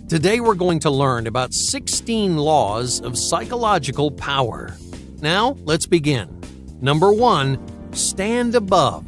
Today we're going to learn about 16 laws of psychological power. Now, let's begin. Number 1, stand above.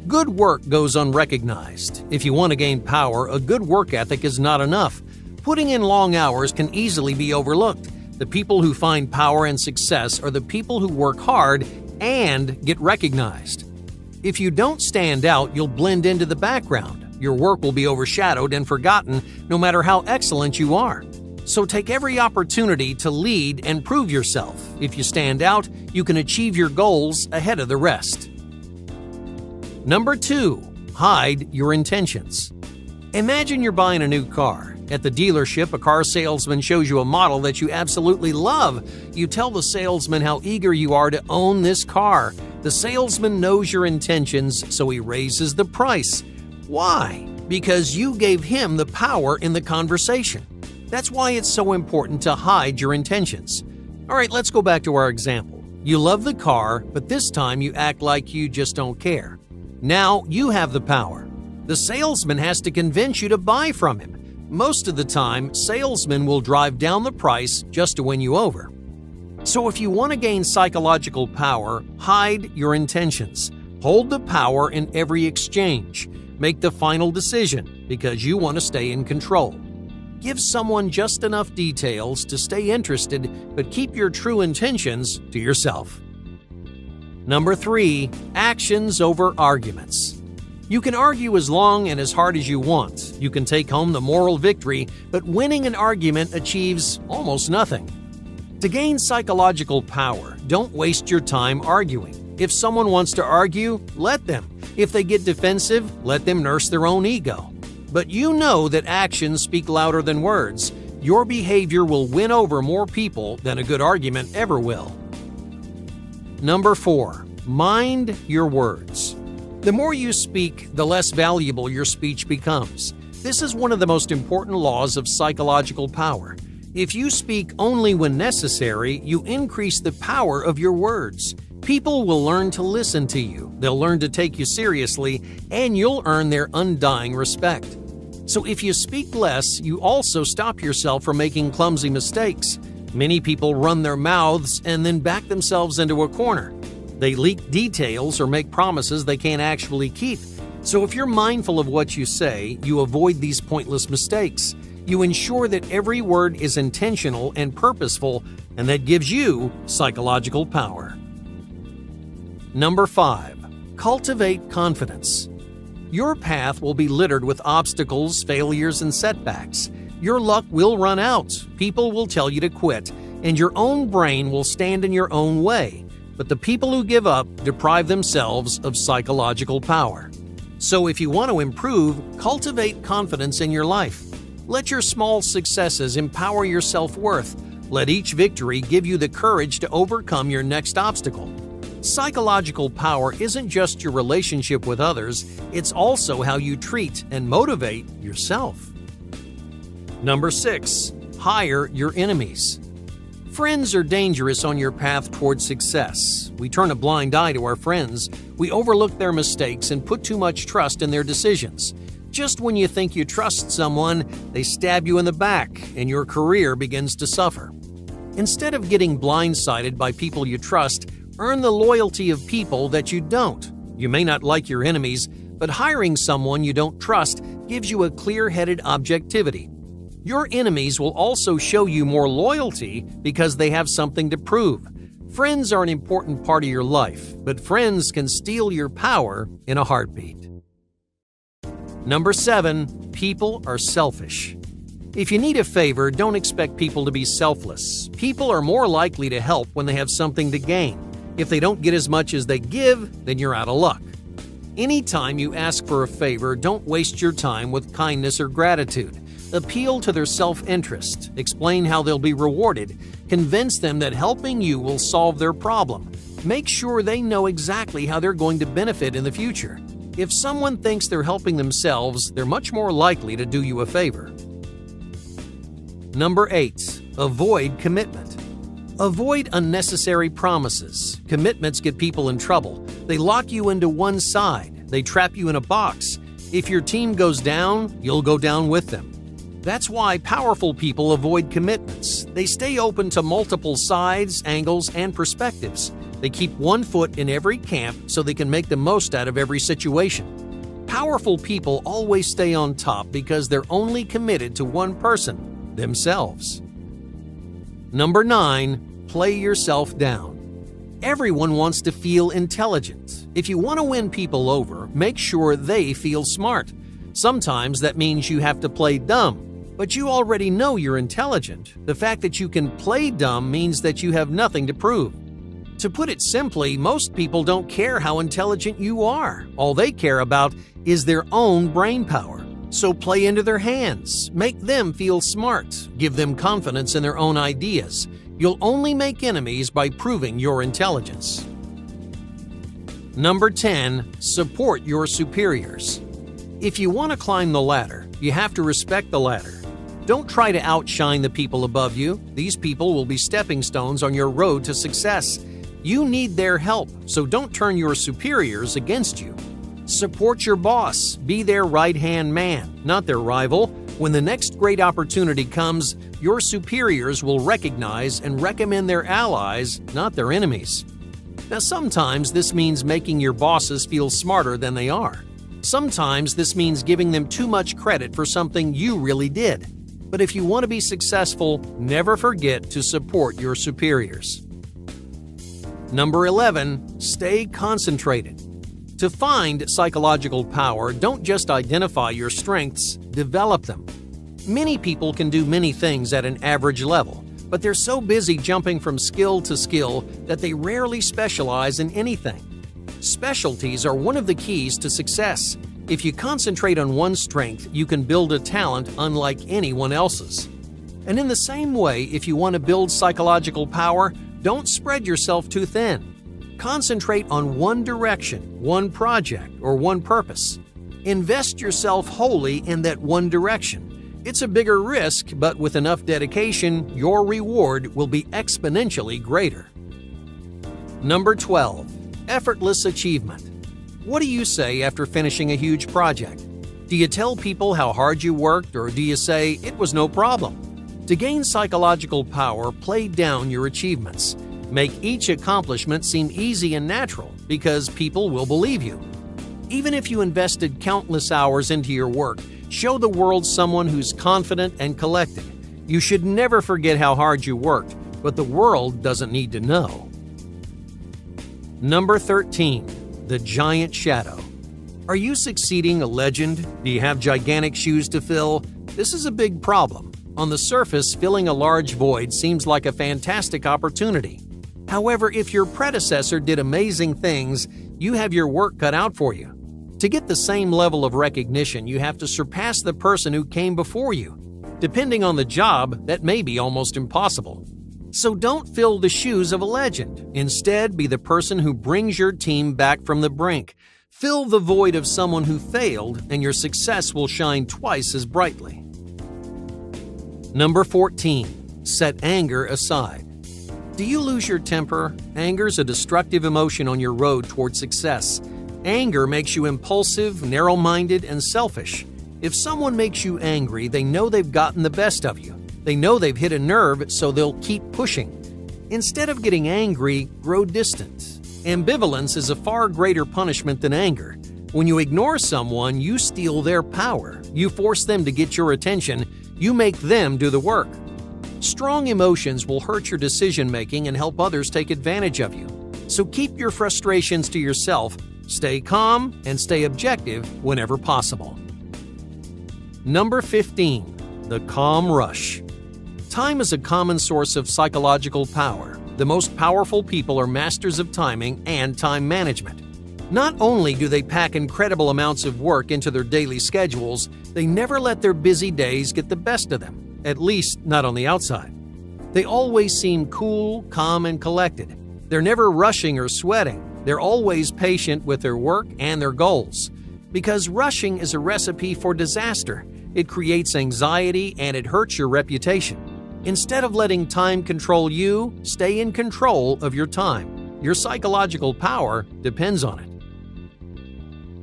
Good work goes unrecognized. If you want to gain power, a good work ethic is not enough. Putting in long hours can easily be overlooked. The people who find power and success are the people who work hard and get recognized. If you don't stand out, you'll blend into the background. Your work will be overshadowed and forgotten no matter how excellent you are. So take every opportunity to lead and prove yourself. If you stand out, you can achieve your goals ahead of the rest. Number 2, hide your intentions. Imagine you're buying a new car. At the dealership, a car salesman shows you a model that you absolutely love. You tell the salesman how eager you are to own this car. The salesman knows your intentions, so he raises the price. Why? Because you gave him the power in the conversation. That's why it's so important to hide your intentions. All right, let's go back to our example. You love the car, but this time you act like you just don't care. Now you have the power. The salesman has to convince you to buy from him. Most of the time, salesmen will drive down the price just to win you over. So if you want to gain psychological power, hide your intentions. Hold the power in every exchange. Make the final decision because you want to stay in control. Give someone just enough details to stay interested, but keep your true intentions to yourself. Number 3, actions over arguments. You can argue as long and as hard as you want. You can take home the moral victory, but winning an argument achieves almost nothing. To gain psychological power, don't waste your time arguing. If someone wants to argue, let them. If they get defensive, let them nurse their own ego. But you know that actions speak louder than words. Your behavior will win over more people than a good argument ever will. Number 4, mind your words. The more you speak, the less valuable your speech becomes. This is one of the most important laws of psychological power. If you speak only when necessary, you increase the power of your words. People will learn to listen to you, they'll learn to take you seriously, and you'll earn their undying respect. So if you speak less, you also stop yourself from making clumsy mistakes. Many people run their mouths and then back themselves into a corner. They leak details or make promises they can't actually keep. So if you're mindful of what you say, you avoid these pointless mistakes. You ensure that every word is intentional and purposeful, and that gives you psychological power. Number 5, cultivate confidence. Your path will be littered with obstacles, failures, and setbacks. Your luck will run out, people will tell you to quit, and your own brain will stand in your own way. But the people who give up deprive themselves of psychological power. So if you want to improve, cultivate confidence in your life. Let your small successes empower your self-worth. Let each victory give you the courage to overcome your next obstacle. Psychological power isn't just your relationship with others, it's also how you treat and motivate yourself. Number 6, hire your enemies. Friends are dangerous on your path toward success. We turn a blind eye to our friends. We overlook their mistakes and put too much trust in their decisions. Just when you think you trust someone, they stab you in the back and your career begins to suffer. Instead of getting blindsided by people you trust, earn the loyalty of people that you don't. You may not like your enemies, but hiring someone you don't trust gives you a clear-headed objectivity. Your enemies will also show you more loyalty because they have something to prove. Friends are an important part of your life, but friends can steal your power in a heartbeat. Number 7, people are selfish. If you need a favor, don't expect people to be selfless. People are more likely to help when they have something to gain. If they don't get as much as they give, then you're out of luck. Anytime you ask for a favor, don't waste your time with kindness or gratitude. Appeal to their self-interest, explain how they'll be rewarded, convince them that helping you will solve their problem. Make sure they know exactly how they're going to benefit in the future. If someone thinks they're helping themselves, they're much more likely to do you a favor. Number 8, avoid commitment. Avoid unnecessary promises. Commitments get people in trouble. They lock you into one side. They trap you in a box. If your team goes down, you'll go down with them. That's why powerful people avoid commitments. They stay open to multiple sides, angles, and perspectives. They keep one foot in every camp so they can make the most out of every situation. Powerful people always stay on top because they're only committed to one person, themselves. Number 9. Play yourself down. Everyone wants to feel intelligent. If you want to win people over, make sure they feel smart. Sometimes that means you have to play dumb. But you already know you're intelligent. The fact that you can play dumb means that you have nothing to prove. To put it simply, most people don't care how intelligent you are. All they care about is their own brain power. So play into their hands. Make them feel smart. Give them confidence in their own ideas. You'll only make enemies by proving your intelligence. Number 10. Support your superiors. If you want to climb the ladder, you have to respect the ladder. Don't try to outshine the people above you. These people will be stepping stones on your road to success. You need their help, so don't turn your superiors against you. Support your boss. Be their right-hand man, not their rival. When the next great opportunity comes, your superiors will recognize and recommend their allies, not their enemies. Now, sometimes this means making your bosses feel smarter than they are. Sometimes this means giving them too much credit for something you really did. But if you want to be successful, never forget to support your superiors. Number 11. Stay concentrated. To find psychological power, don't just identify your strengths, develop them. Many people can do many things at an average level, but they're so busy jumping from skill to skill that they rarely specialize in anything. Specialties are one of the keys to success. If you concentrate on one strength, you can build a talent unlike anyone else's. And in the same way, if you want to build psychological power, don't spread yourself too thin. Concentrate on one direction, one project, or one purpose. Invest yourself wholly in that one direction. It's a bigger risk, but with enough dedication, your reward will be exponentially greater. Number 12. Effortless achievement. What do you say after finishing a huge project? Do you tell people how hard you worked, or do you say it was no problem? To gain psychological power, play down your achievements. Make each accomplishment seem easy and natural because people will believe you. Even if you invested countless hours into your work, show the world someone who's confident and collected. You should never forget how hard you worked, but the world doesn't need to know. Number 13. The giant shadow. Are you succeeding a legend? Do you have gigantic shoes to fill? This is a big problem. On the surface, filling a large void seems like a fantastic opportunity. However, if your predecessor did amazing things, you have your work cut out for you. To get the same level of recognition, you have to surpass the person who came before you. Depending on the job, that may be almost impossible. So don't fill the shoes of a legend. Instead, be the person who brings your team back from the brink. Fill the void of someone who failed, and your success will shine twice as brightly. Number 14. Set anger aside. Do you lose your temper? Anger's a destructive emotion on your road toward success. Anger makes you impulsive, narrow-minded, and selfish. If someone makes you angry, they know they've gotten the best of you. They know they've hit a nerve, so they'll keep pushing. Instead of getting angry, grow distant. Ambivalence is a far greater punishment than anger. When you ignore someone, you steal their power. You force them to get your attention. You make them do the work. Strong emotions will hurt your decision-making and help others take advantage of you. So keep your frustrations to yourself, stay calm, and stay objective whenever possible. Number 15. The calm rush. Time is a common source of psychological power. The most powerful people are masters of timing and time management. Not only do they pack incredible amounts of work into their daily schedules, they never let their busy days get the best of them, at least not on the outside. They always seem cool, calm, and collected. They're never rushing or sweating. They're always patient with their work and their goals. Because rushing is a recipe for disaster. It creates anxiety and it hurts your reputation. Instead of letting time control you, stay in control of your time. Your psychological power depends on it.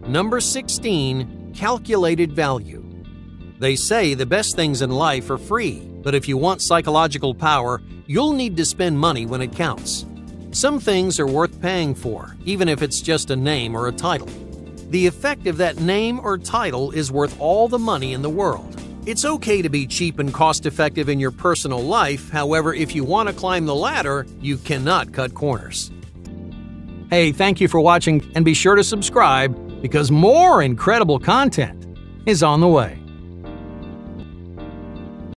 Number 16. Calculated value. They say the best things in life are free, but if you want psychological power, you'll need to spend money when it counts. Some things are worth paying for, even if it's just a name or a title. The effect of that name or title is worth all the money in the world. It's okay to be cheap and cost-effective in your personal life, however, if you want to climb the ladder, you cannot cut corners. Hey, thank you for watching, and be sure to subscribe because more incredible content is on the way.